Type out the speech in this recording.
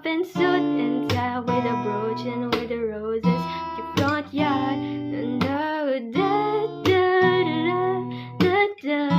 open suit and tie with a brooch and with the roses. Your front yard. And da da da da da da.